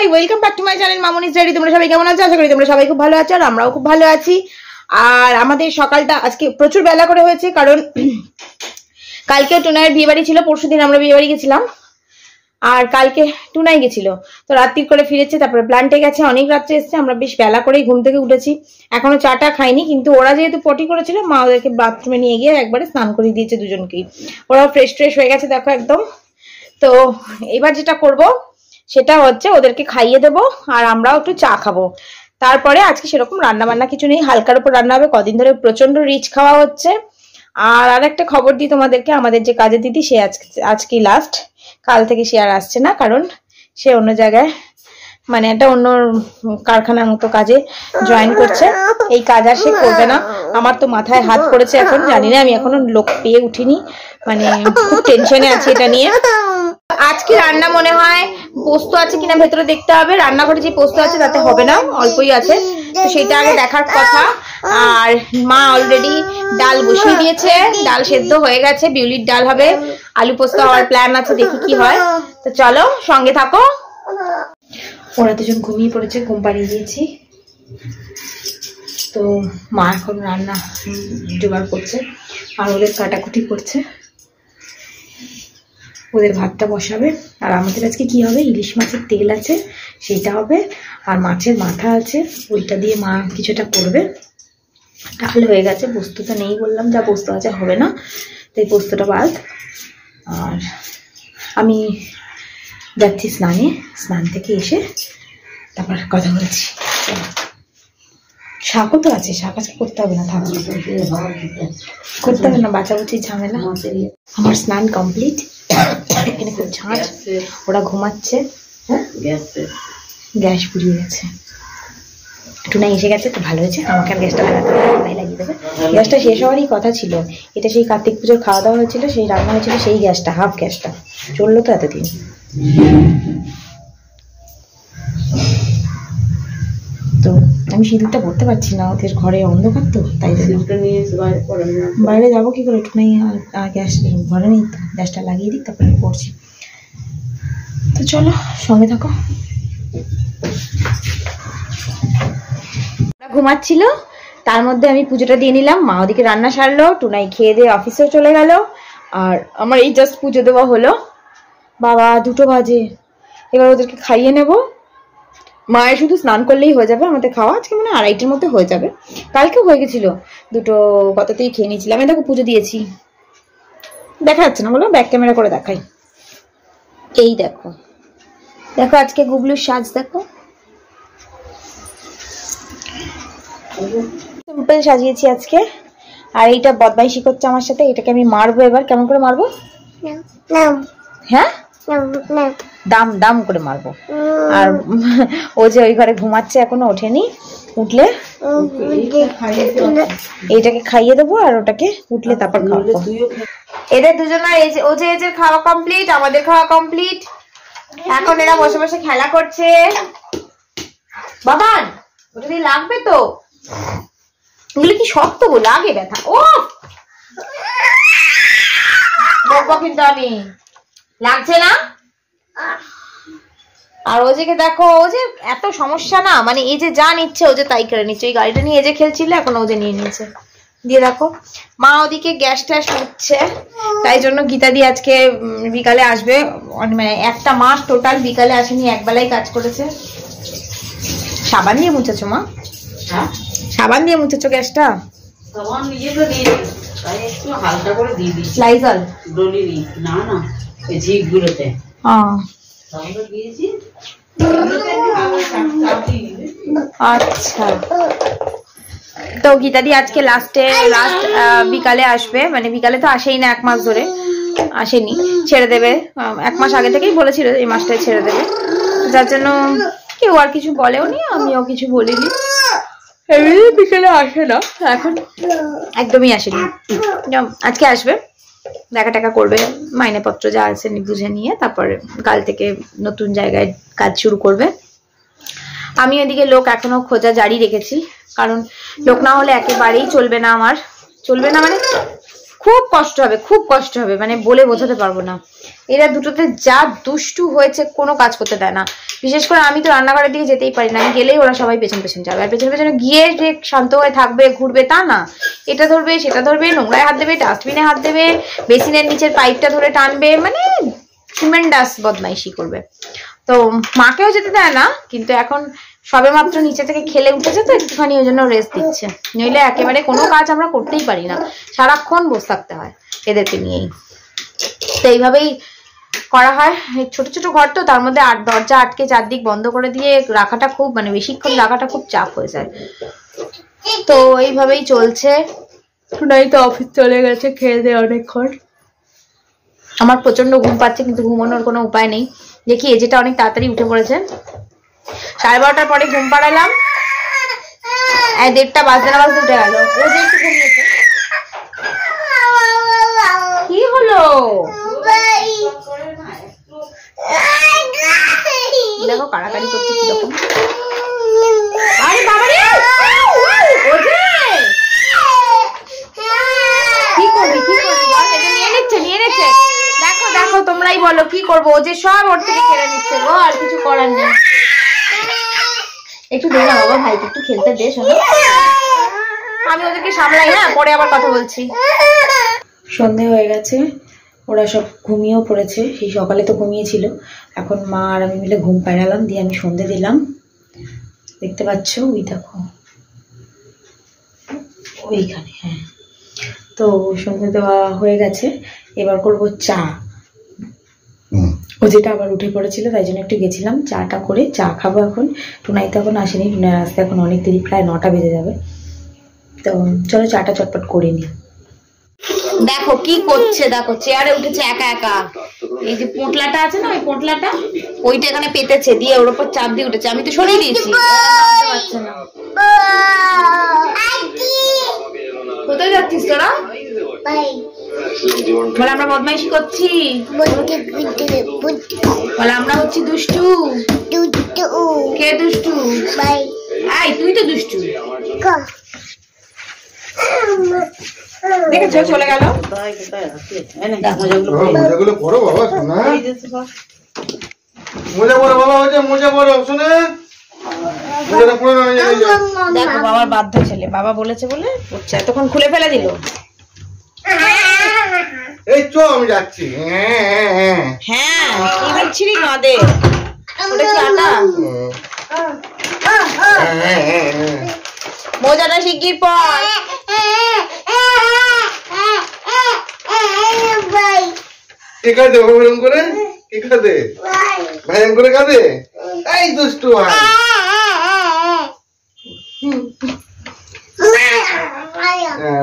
High, welcome back to my channel Mamuni's diary. তোমরা সবাই কেমন আছো? আশা করি তোমরা সবাই খুব ভালো আছো, আর আমরাও খুব ভালো আছি। আর আমাদের সকালটা আজকে প্রচুর বেলা করে হয়েছে, কারণ কালকেও টুনাইয়ের বিয়ে বাড়ি ছিল, পরশুদিন আমরা বিয়ে বাড়ি গেছিলাম, আর কালকে টুনাই গেছিল, তো রাত্রির করে ফিরেছে, তারপরে প্ল্যান্টে গেছে, অনেক রাত্রে এসছে। আমরা বেশ বেলা করেই ঘুম থেকে উঠেছি, এখনো চাটা খাইনি, কিন্তু ওরা যেহেতু পটি করেছিল মা ওদেরকে বাথরুমে নিয়ে গিয়ে একবারে স্নান করিয়ে দিয়েছে দুজনকেই। ওরাও ফ্রেশ ট্রেশ হয়ে গেছে দেখো একদম। তো এবার যেটা করব সেটা হচ্ছে ওদেরকে খাইয়ে দেবো, আর আমরাও একটু চা খাবো। তারপরে আজকে সেরকম রান্না বান্না কিছু নেই, হালকার উপর রান্না হবে। কদিন ধরে প্রচন্ড রিচ খাওয়া হচ্ছে। আর একটা খবর দিই তোমাদেরকে, আমাদের যে কাজের দিদি সে আজকে লাস্ট, কাল থেকে সে আর আসছে না, কারণ সে অন্য জায়গায় মানে একটা অন্য কারখানার মতো কাজে জয়েন করছে। এই কাজ আর সে করবে না। আমার তো মাথায় হাত পড়েছে, এখন জানি না, আমি এখনো লোক পেয়ে উঠিনি, মানে খুব টেনশনে আছি এটা নিয়ে। আজকে রান্না মনে হয় পোস্ত আছে কিনা ভেতরে দেখতে হবে। রান্নাঘরে যে পোস্ত আছে তাতে হবে না, অল্পই আছে, তো সেটা আগে দেখার কথা। আর মা অলরেডি ডাল বসিয়ে দিয়েছে, ডাল সেদ্ধ হয়ে গেছে, বিউলির ডাল হবে, আলু পোস্ত হওয়ার প্ল্যান আছে, দেখি কি হয়। তো চলো সঙ্গে থাকো। ওরা দুজন ঘুমিয়ে পড়েছে, ঘুম পাড়িয়ে দিয়েছি, তো মা এখন রান্না জোগাড় করছে আর ওদের কাটাকুটি করছে, ওদের ভাতটা বসাবে। আর আমাদের আজকে কি হবে, ইলিশ মাছের তেল আছে সেটা হবে, আর মাছের মাথা আছে ওইটা দিয়ে মা কিছুটা করবে। ডাল হয়ে গেছে, পোস্তটা নেই বললাম, যা পোস্ত আছে হবে না, তাই পোস্তটা বাদ। আর আমি যাচ্ছি স্নানে, স্নান থেকে এসে তারপর কথা বলছি। শাকও তো আছে, শাক আজকে করতে হবে না, থাকবে করতে হবে না, বাঁচাবুচির ঝামেলা। আমার স্নান কমপ্লিট, এখানে খুব ঝাঁঝ, ওরা ঘুমাচ্ছে, গ্যাস পুড়িয়ে গেছে। টুনা এসে গেছে, তো ভালো হয়েছে, আমাকে আর গ্যাসটা লাগাতে লাগিয়ে দেবে। গ্যাসটা শেষ হওয়ারই কথা ছিল, এটা সেই কার্তিক পুজোর খাওয়া দাওয়া হয়েছিল, সেই রান্না হয়েছিল, সেই গ্যাসটা, হাফ গ্যাসটা চললো তো এতদিন। তো আমি সিঁদুরটা পরতে পারছি না, ওদের ঘরে অন্ধকার তো, তাই বাইরে যাবো কি করে, টুনাই আর গ্যাস ঘরে নেই, তো গ্যাসটা লাগিয়ে দিই তারপরে আমি পড়ছি। তো চলো সঙ্গে থাকো। ঘুমাচ্ছিল, তার মধ্যে আমি পুজোটা দিয়ে নিলাম, মা ওদিকে রান্না সারলো, টুনাই খেয়ে দিয়ে অফিসেও চলে গেল, আর আমার এই জাস্ট পুজো দেওয়া হলো। বাবা 2টো বাজে, এবার ওদেরকে খাইয়ে নেব। মায়ের শুধু স্নান করলেই হয়ে যাবে, আমাদের খাওয়া আজকে মানে 2:30-এর মধ্যে হয়ে যাবে। কালকেও হয়ে গেছিল, 2টো কততেই খেয়ে নিয়েছিলাম। আমি দেখো পুজো দিয়েছি, দেখা যাচ্ছে না বলো, ব্যাক ক্যামেরা করে দেখাই। এই দেখো দেখো আজকে গুবলুর সাজ দেখো, সিম্পল সাজিয়েছি আজকে। আর এইটা বদমাইশি করছে আমার সাথে, এটাকে আমি মারবো এবার। কেমন করে মারবো? হ্যাঁ দাম দাম করে মারবো। আর ও যে ওই ঘরে ঘুমাচ্ছে, এখনো ওঠেনি, উঠলে এইটাকে খাইয়ে দেবো, আর ওটাকে উঠলে তারপর খাওয়াবো। এদের দুজনের ও যে এজের খাওয়া কমপ্লিট, আমাদের খাওয়া কমপ্লিট, এখন এরা বসে বসে খেলা করছে। বাবান ওটা দিয়ে লাগবে তো, এগুলো কি শক্ত গো, লাগে ব্যথা। ও বকবক, কিন্তু আমি লাগছে না। আর ও যে দেখো, ও যে এত সমস্যা না, মানে এই যে যা নিচ্ছে ও যে তাই করে নিচ্ছে। ওই গাড়িটা নিয়ে এই যে খেলছিল, এখন ও যে নিয়ে নিয়েছে। দিয়ে দেখো মা ওদিকে গ্যাস ট্যাস উঠছে, তাই জন্য গীতা দি আজকে বিকালে আসবে, মানে 1টা মাস টোটাল বিকালে আসেনি, একবেলাই কাজ করেছে। সাবান দিয়ে মুছেছো মা? সাবান দিয়ে মুছেছো গ্যাসটা? হালকা করে দিয়ে দিই, লাইজল ডলিরি না না এই ঝিকগুলোতে। আচ্ছা, তো গীতাদি আজকে লাস্ট বিকালে আসবে, মানে বিকালে তো আসেই না, 1 মাস ধরে আসেনি, ছেড়ে দেবে। 1 মাস আগে থেকেই বলেছিল এই মাসটায় ছেড়ে দেবে, যার জন্য কেউ আর কিছু বলেও নি, আমিও কিছু বলিনি। বিকেলে আসে না এখন, একদমই আসেনি, আজকে আসবে, দেখা টাকা করবে, মাইনেপত্র যা আছে বুঝে নিয়ে তারপরে কাল থেকে নতুন জায়গায় কাজ শুরু করবে। আমি এদিকে লোক এখনো খোঁজা জারি রেখেছি, কারণ লোক না হলে একেবারেই চলবে না আমার, চলবে না মানে খুব কষ্ট হবে মানে বলে বোঝাতে পারবো না। এরা দুটোতে যা দুষ্টু হয়েছে, কোনো কাজ করতে দেয় না। বিশেষ করে আমি তো রান্নাঘরের দিকে যেতেই পারি না, আমি গেলেই ওরা সবাই পেছন পেছন যাবে, আর পেছনে পেছনে গিয়ে যে শান্ত হয়ে থাকবে ঘুরবে তা না, এটা ধরবে সেটা ধরবে, নোংরায় হাত দেবে, ডাস্টবিনে হাত দেবে, বেসিনের নিচের পাইপটা ধরে টানবে, মানে ট্রিমেন্ডাস বদমাইশি করবে। তো মাকেও যেতে দেয় না, কিন্তু এখন সবে মাত্র নিচে থেকে খেলে উঠেছে তো একটুখানি ওই জন্য রেস্ট দিচ্ছে, নইলে একেবারে কোনো কাজ আমরা করতেই পারি না, সারাক্ষণ বসে থাকতে হয় এদেরকে নিয়েই। তো এইভাবেই করা হয়। ছোট ছোট ঘর তো, তার মধ্যে দরজা আটকে চারদিক বন্ধ করে দিয়ে রাখাটা খুব মানে বেশিক্ষণ রাখাটা খুব চাপ হয়ে যায়। তো এইভাবেই চলছে। নাই তো অফিস চলে গেছে খেয়ে দিয়ে অনেকক্ষণ। আমার প্রচন্ড ঘুম পাচ্ছে, কিন্তু ঘুমানোর কোনো উপায় নেই। দেখি এই যেটা অনেক তাড়াতাড়ি উঠে পড়েছে, 12:30টার পরে ঘুম পাড়ালাম, 1:30 বাজতে না বাজতে উঠে গেল। ও যে একটু ঘুমিয়েছে। কি হলো? দেখো কাড়াকাড়ি করছে কিরকম। আরে বাবা রে, কি করবি নিয়ে নিচ্ছে। দেখো দেখো তোমরাই বলো কি করবো, ও যে সব ওর থেকে কেড়ে নিচ্ছে গো, আর কিছু করার নেই। একটু দে না বাবা, ভাইকে একটু খেলতে দে শোনো, আমি ওদেরকে সামলাই, হ্যাঁ পরে আবার কথা বলছি। সন্ধে হয়ে গেছে, ওরা সব ঘুমিয়েও পড়েছে, সেই সকালে তো ঘুমিয়েছিল। এখন মা আর আমি মিলে ঘুম পাড়ালাম, দিয়ে আমি সন্ধে দিলাম। দেখতে পাচ্ছ ওই দেখো ওইখানে, হ্যাঁ। তো সন্ধে দেওয়া হয়ে গেছে, এবার করবো চা। ও যেটা আবার উঠে পড়েছিল, তাই জন্য একটু গেছিলাম চাটা করে, চা খাবো এখন। টুনাই তো এখন আসেনি, টুনাই আসতে এখন অনেক দেরি, প্রায় 9টা বেজে যাবে। তো চলো চাটা চটপট করে নি। দেখো কি করছে, দেখো চেয়ারে উঠেছে একা একা। এই যে পোটলাটা আছে না, ওই পোটলাটা ওইটা এখানে পেতেছে, দিয়ে ওর উপর চাপ দিয়ে উঠেছে। আমি তো সরিয়ে দিয়েছি, পারছে না। কোথায় যাচ্ছিস তোরা? বলে আমরা বদমাইশি করছি, বলে আমরা হচ্ছি দুষ্টু। কে দুষ্টু? আই তুই তো দুষ্টু। দেখেছো চলে গেল। মোজাগুলো পরো বাবা, শোনা মোজা পরো বাবা, মোজা পরো শোনা। দেখো বাবার বাধ্য ছেলে, বাবা বলেছে বলে পড়ছে, এতক্ষণ খুলে ফেলে দিল। এই চো আমি যাচ্ছি। হ্যাঁ কি বিচ্ছিরি কাঁদে, ওটা কি আটা? মোজাটা শিগগির পর। কে কাঁদে ওরকম করে? কে কাঁদে? ভাই এরকম করে কাঁদে? এই দুষ্টু ভাই।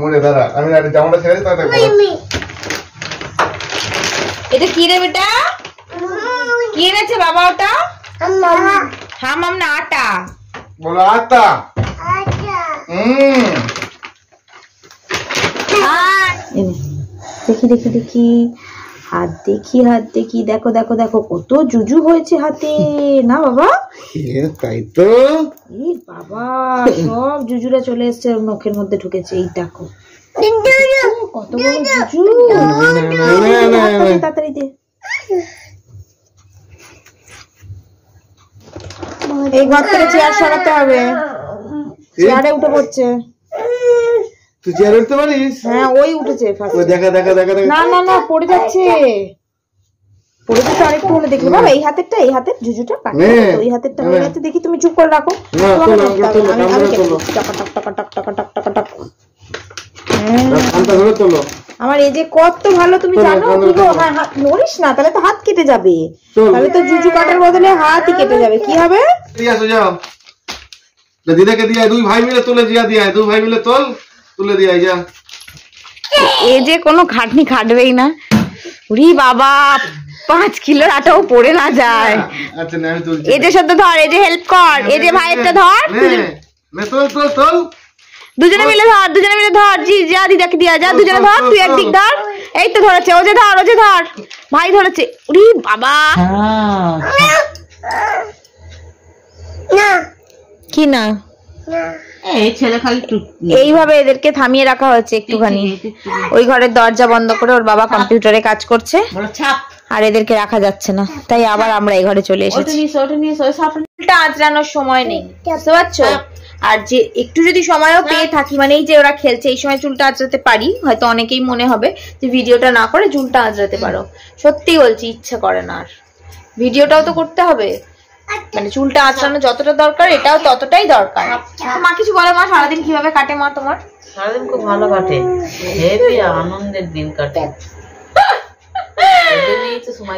মনে দাঁড়া, আমি আর জামাটা ছেড়ে তাড়াতাড়ি। এটা কি রে বেটা? কি এনেছে বাবা ওটা? হাম হাম না আটা। বলো আটা। দেখি দেখি দেখি, হাত দেখি হাত দেখি, দেখো দেখো দেখো কত জুজু হয়েছে হাতে না বাবা? তাই তো। এই বাবা সব জুজুরা চলে এসছে নখের মধ্যে ঢুকেছে, এই দেখো কত বড় জুজু। তাড়াতাড়ি দে। এই ঘর থেকে চেয়ার সরাতে হবে, চেয়ারে উঠে পড়ছে। তুই চেয়ারে উঠতে পারিস? হ্যাঁ ওই উঠেছে। দেখা দেখা দেখা না না না পড়ে যাচ্ছে, পড়ে যাচ্ছে। আরেকটু হলে দেখবে বাবা, এই হাতেরটা, এই হাতের জুজুটা কাটে, ওই হাতেরটা হয়ে যাচ্ছে। দেখি তুমি চুপ করে রাখো, আমার এই যে কত ভালো তুমি জানো। কি গো, নড়িস না, তাহলে তো হাত কেটে যাবে, তাহলে তো জুজু কাটার বদলে হাতই কেটে যাবে। কি হবে? দিদাকে দিয়ে দুই ভাই মিলে তুলে দিয়া দিয়ে, দুই ভাই মিলে তুলে দিয়ে যা। এই যে কোনো খাটনি খাটবেই না। উরি বাবা 5 কিলোর আটাও পড়ে না যায়। আচ্ছা না আমি তুলছি। এই যে সদ্য ধর, এই যে হেল্প কর, এই যে ভাইয়েরটা ধর, তোল দুজনে মিলে ধর, দুজনে মিলে ধর। জি যা দিদাকে দিয়া যা, দুজনে ধর, তুই একদিক ধর। এই তো ধরেছে, ও যে ধর, ও যে ধর, ভাই ধরেছে। উরি বাবা কি না? এই ছেলে খালি এইভাবে এদেরকে থামিয়ে রাখা হয়েছে একটুখানি। ওই ঘরের দরজা বন্ধ করে ওর বাবা কম্পিউটারে কাজ করছে, আর এদেরকে রাখা যাচ্ছে না, তাই আবার আমরা এই ঘরে চলে এসেছি। চুলটা আঁচড়ানোর সময় নেই, বুঝতে পারছো? আর যে একটু যদি সময়ও পেয়ে থাকি, মানে এই যে ওরা খেলছে এই সময় চুলটা আঁচড়াতে পারি, হয়তো অনেকেই মনে হবে যে ভিডিওটা না করে চুলটা আঁচড়াতে পারো। সত্যি বলছি, ইচ্ছা করে না, আর ভিডিওটাও তো করতে হবে, মানে চুলটা আঁচড়ানো যতটা দরকার এটাও ততটাই দরকার। মা কিছু বলো, মা সারাদিন কিভাবে কাটে? মা তোমার সারাদিন খুব ভালো কাটে, হেবি আনন্দের দিন কাটে।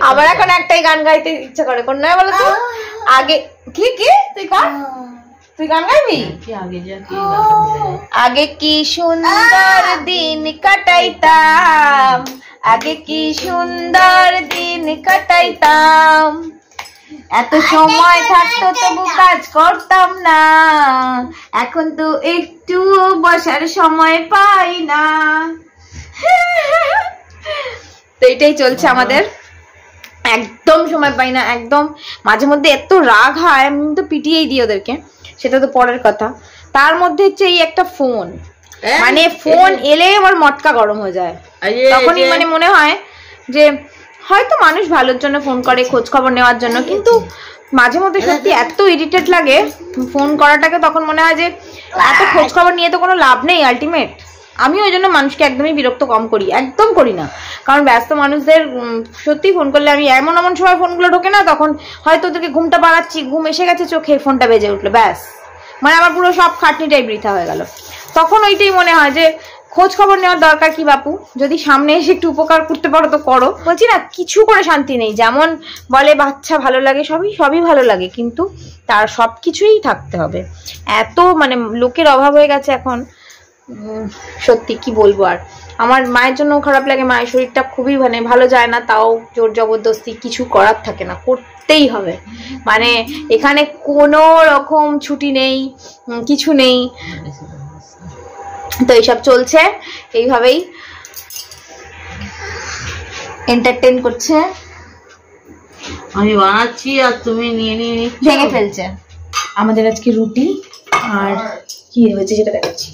আমার এখন একটাই গান গাইতে ইচ্ছা করে, কোন নয় বলো তো? আগে কি কি তুই গান গাইবি? আগে কি সুন্দর দিন কাটাইতাম, আগে কি সুন্দর দিন কাটাইতাম, এত সময় থাকতো তবু কাজ করতাম না, এখন তো একটু বসার সময় পাই না। তো এটাই চলছে আমাদের, একদম সময় পাই না, একদম। মাঝে মধ্যে এত রাগ হয়, আমি তো পিটিয়েই দিই ওদেরকে, সেটা তো পরের কথা। তার মধ্যে হচ্ছে এই একটা ফোন, মানে ফোন এলে আমার মটকা গরম হয়ে যায়। তখনই মানে মনে হয় যে হয়তো মানুষ ভালোর জন্য ফোন করে, খোঁজ খবর নেওয়ার জন্য, কিন্তু মাঝে মধ্যে সত্যি এত ইরিটেট লাগে ফোন করাটাকে। তখন মনে হয় যে এত খোঁজ খবর নিয়ে তো কোনো লাভ নেই আলটিমেট। আমি ওই জন্য মানুষকে একদমই বিরক্ত কম করি, একদম করি না, কারণ ব্যস্ত মানুষদের সত্যি ফোন করলে আমি এমন সময় ফোনগুলো ঢোকে না, তখন হয়তো ওদেরকে ঘুমটা বাড়াচ্ছি, ঘুম এসে গেছে চোখে, ফোনটা বেজে উঠলো, ব্যাস মানে আমার পুরো সব খাটনিটাই বৃথা হয়ে গেল। তখন ওইটাই মনে হয় যে খোঁজ খবর নেওয়ার দরকার কি বাপু, যদি সামনে এসে একটু উপকার করতে পারো তো করো। বলছি না, কিছু করে শান্তি নেই। যেমন বলে বাচ্চা ভালো লাগে, সবই ভালো লাগে, কিন্তু তার সবকিছুই থাকতে হবে। এত মানে লোকের অভাব হয়ে গেছে এখন, সত্যি কি বলবো। আর আমার মায়ের জন্য খারাপ লাগে, মায়ের শরীরটা খুবই মানে ভালো যায় না, তাও জোর জবরদস্তি কিছু করার থাকে না, করতেই হবে। মানে এখানে কোনো রকম ছুটি নেই, কিছু নেই। তো এইসব চলছে, এইভাবেই এন্টারটেইন করছে। আমি বানাচ্ছি আর তুমি নিয়ে ভেঙে ফেলছে। আমাদের আজকে রুটি আর কি হয়েছে সেটা দেখাচ্ছি।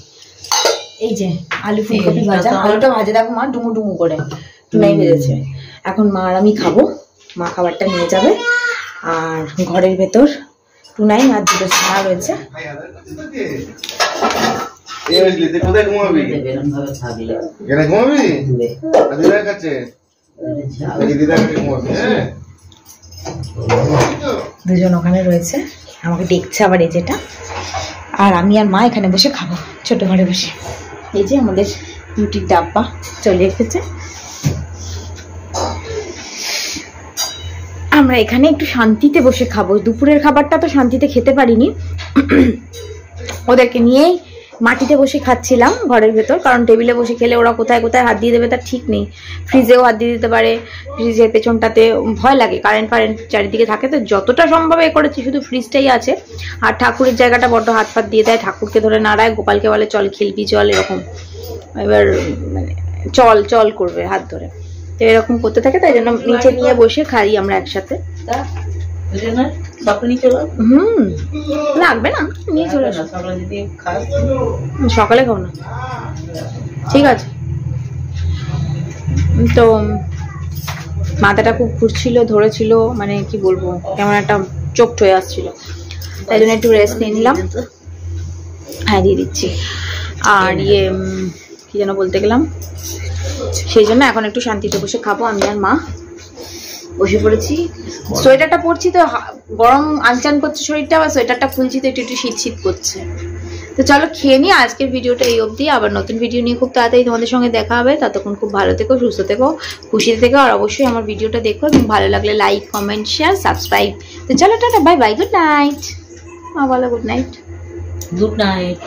এই যে আলু ফুলকপি ভাজা, আলুটা ভাজা দেখো মা ডুমু ডুমু করে টুনাই ভেজেছে। এখন মা আর আমি খাবো, মা খাবারটা নিয়ে যাবে। আর ঘরের ভেতর টুনাই আর দুটো ছানা রয়েছে। কোথায় ঘুমাবি? এখানে ঘুমাবি? দিদার কাছে? দিদার কাছে ঘুমাবি? হ্যাঁ, দুজন ওখানে রয়েছে, আমাকে দেখছে আবার এই যেটা। আর আমি আর মা এখানে বসে খাবো, ছোট ঘরে বসে। এই যে আমাদের রুটির ডাব্বা চলে এসেছে। আমরা এখানে একটু শান্তিতে বসে খাবো। দুপুরের খাবারটা তো শান্তিতে খেতে পারিনি, ওদেরকে নিয়েই মাটিতে বসে খাচ্ছিলাম ঘরের ভেতর, কারণ টেবিলে বসে খেলে ওরা কোথায় কোথায় হাত দিয়ে দেবে তার ঠিক নেই। ফ্রিজেও হাত দিয়ে দিতে পারে, ফ্রিজের পেছনটাতে ভয় লাগে, কারেন্ট চারিদিকে থাকে, তো যতটা সম্ভব এ করেছি শুধু ফ্রিজটাই আছে। আর ঠাকুরের জায়গাটা বড্ড হাত ফাত দিয়ে দেয়, ঠাকুরকে ধরে নাড়ায়, গোপালকে বলে চল খেলবি চল, এরকম এবার মানে চল করবে হাত ধরে, তো এরকম করতে থাকে। তাই জন্য নিচে নিয়ে বসে খাই আমরা একসাথে। লাগবে না, নিয়ে চলে আসো। সকালে খাও না, ঠিক আছে। তো মাথাটা খুব ঘুরছিল, ধরেছিল, মানে কি বলবো, কেমন একটা চোখ হয়ে আসছিল, তাই জন্য একটু রেস্ট নিয়ে নিলাম। হ্যাঁ, দিয়ে দিচ্ছি। আর কি যেন বলতে গেলাম, সেই জন্য এখন একটু শান্তিতে বসে খাবো। আমি আর মা বসে পড়েছি। সোয়েটারটা পরছি তো গরম আনচান করছে শরীরটা, আবার সোয়েটারটা খুলছি তো একটু শীত করছে। তো চলো খেয়ে নিই। আজকের ভিডিওটা এই অবধি, আবার নতুন ভিডিও নিয়ে খুব তাড়াতাড়ি তোমাদের সঙ্গে দেখা হবে। ততক্ষণ খুব ভালো থেকো, সুস্থ থেকো, খুশিতে থেকো। আর অবশ্যই আমার ভিডিওটা দেখো, এবং ভালো লাগলে লাইক, কমেন্ট, শেয়ার, সাবস্ক্রাইব। তো চলো tata, bye bye, good night. মা বলো গুড নাইট। Good night.